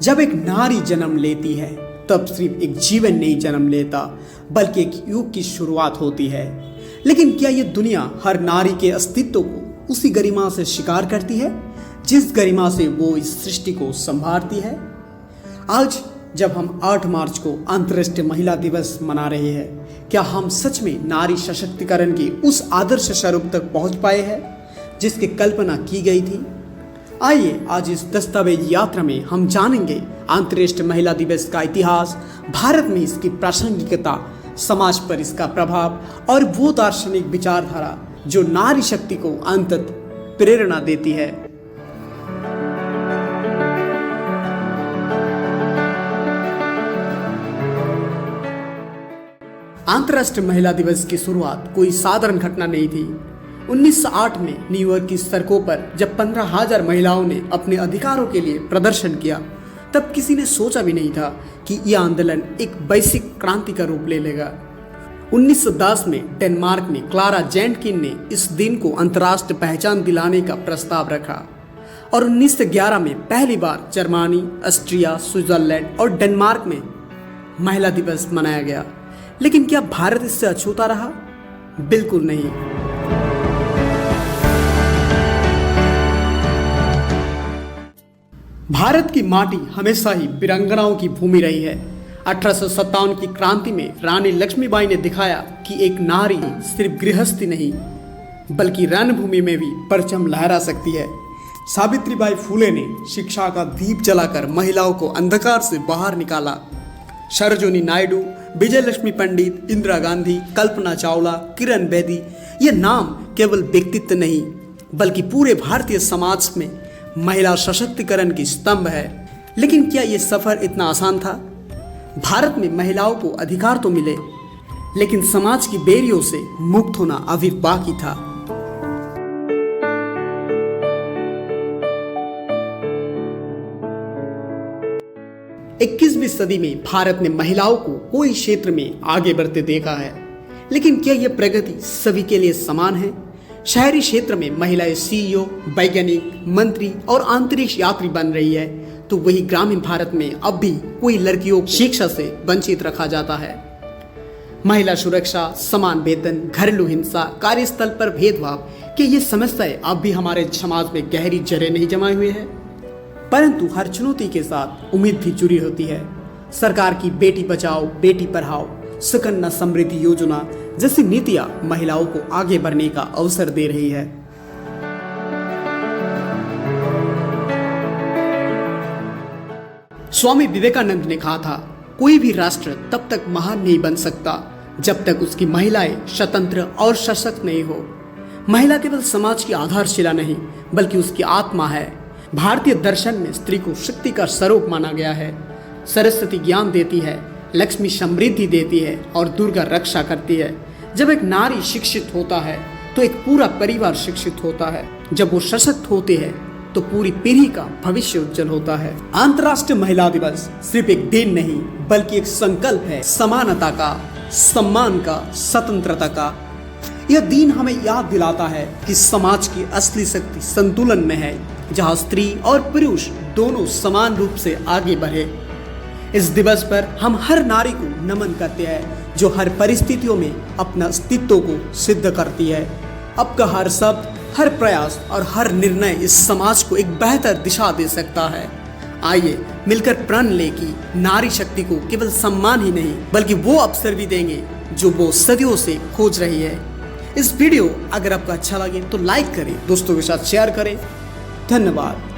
जब एक नारी जन्म लेती है तब सिर्फ एक जीवन नहीं जन्म लेता बल्कि एक युग की शुरुआत होती है। लेकिन क्या ये दुनिया हर नारी के अस्तित्व को उसी गरिमा से स्वीकार करती है जिस गरिमा से वो इस सृष्टि को संभालती है? आज जब हम 8 मार्च को अंतर्राष्ट्रीय महिला दिवस मना रहे हैं, क्या हम सच में नारी सशक्तिकरण के उस आदर्श स्वरूप तक पहुंच पाए हैं जिसकी कल्पना की गई थी? आइए आज इस दस्तावेज यात्रा में हम जानेंगे अंतर्राष्ट्रीय महिला दिवस का इतिहास, भारत में इसकी प्रासंगिकता, समाज पर इसका प्रभाव और वो दार्शनिक विचारधारा जो नारी शक्ति को अंततः प्रेरणा देती है। अंतर्राष्ट्रीय महिला दिवस की शुरुआत कोई साधारण घटना नहीं थी। 1908 में न्यूयॉर्क की सड़कों पर जब 15,000 महिलाओं ने अपने अधिकारों के लिए प्रदर्शन किया, तब किसी ने सोचा भी नहीं था कि यह आंदोलन एक वैश्विक क्रांति का रूप ले लेगा। 1910 में डेनमार्क में क्लारा जेंटकिन ने इस दिन को अंतर्राष्ट्रीय पहचान दिलाने का प्रस्ताव रखा और 1911 में पहली बार जर्मनी, ऑस्ट्रिया, स्विट्जरलैंड और डेनमार्क में महिला दिवस मनाया गया। लेकिन क्या भारत इससे अछूता रहा? बिल्कुल नहीं। भारत की माटी हमेशा ही वीरांगनाओं की भूमि रही है। 1857 की क्रांति में रानी लक्ष्मीबाई ने दिखाया कि एक नारी सिर्फ गृहस्थी नहीं बल्कि रणभूमि में भी परचम लहरा सकती है। सावित्रीबाई फुले ने शिक्षा का दीप जलाकर महिलाओं को अंधकार से बाहर निकाला। सरोजिनी नायडू, विजयलक्ष्मी पंडित, इंदिरा गांधी, कल्पना चावला, किरण बेदी, ये नाम केवल व्यक्तित्व नहीं बल्कि पूरे भारतीय समाज में महिला सशक्तिकरण की स्तंभ है। लेकिन क्या ये सफर इतना आसान था? भारत में महिलाओं को अधिकार तो मिले, लेकिन समाज की बेड़ियों से मुक्त होना अभी बाकी था। इक्कीसवीं सदी में भारत ने महिलाओं को कोई क्षेत्र में आगे बढ़ते देखा है, लेकिन क्या यह प्रगति सभी के लिए समान है? शहरी क्षेत्र में महिलाएं सीईओ, वैज्ञानिक, मंत्री और अंतरिक्ष यात्री बन रही है, तो वही ग्रामीण भारत में अब भी कोई लड़कियों को शिक्षा से वंचित रखा जाता है। महिला सुरक्षा, समान वेतन, घरेलू हिंसा, कार्यस्थल पर भेदभाव, क्या ये समस्याएं अब भी हमारे समाज में गहरी जड़ें नहीं जमाए हुए हैं? परंतु हर चुनौती के साथ उम्मीद भी जुड़ी होती है। सरकार की बेटी बचाओ बेटी पढ़ाओ, सुकन्या समृद्धि योजना जैसी नीतियां महिलाओं को आगे बढ़ने का अवसर दे रही है। स्वामी विवेकानंद ने कहा था, कोई भी राष्ट्र तब तक महान नहीं बन सकता जब तक उसकी महिलाएं स्वतंत्र और सशक्त नहीं हो। महिला केवल समाज की आधारशिला नहीं बल्कि उसकी आत्मा है। भारतीय दर्शन में स्त्री को शक्ति का स्वरूप माना गया है। सरस्वती ज्ञान देती है, लक्ष्मी समृद्धि देती है और दुर्गा रक्षा करती है। जब एक नारी शिक्षित होता है तो एक पूरा परिवार शिक्षित होता है। जब वो सशक्त होते हैं तो पूरी पीढ़ी का भविष्य उज्जवल होता है। अंतर्राष्ट्रीय महिला दिवस सिर्फ एक दिन नहीं बल्कि एक संकल्प है, समानता का, सम्मान का, स्वतंत्रता का। यह दिन हमें याद दिलाता है कि समाज की असली शक्ति संतुलन में है, जहां स्त्री और पुरुष दोनों समान रूप से आगे बढ़े। इस दिवस पर हम हर नारी को नमन करते हैं जो हर परिस्थितियों में अपना अस्तित्व को सिद्ध करती है। आपका हर शब्द, हर प्रयास और हर निर्णय इस समाज को एक बेहतर दिशा दे सकता है। आइए मिलकर प्रण ले कि नारी शक्ति को केवल सम्मान ही नहीं बल्कि वो अवसर भी देंगे जो वो सदियों से खोज रही है। इस वीडियो अगर आपको अच्छा लगे तो लाइक करें, दोस्तों के साथ शेयर करें। धन्यवाद।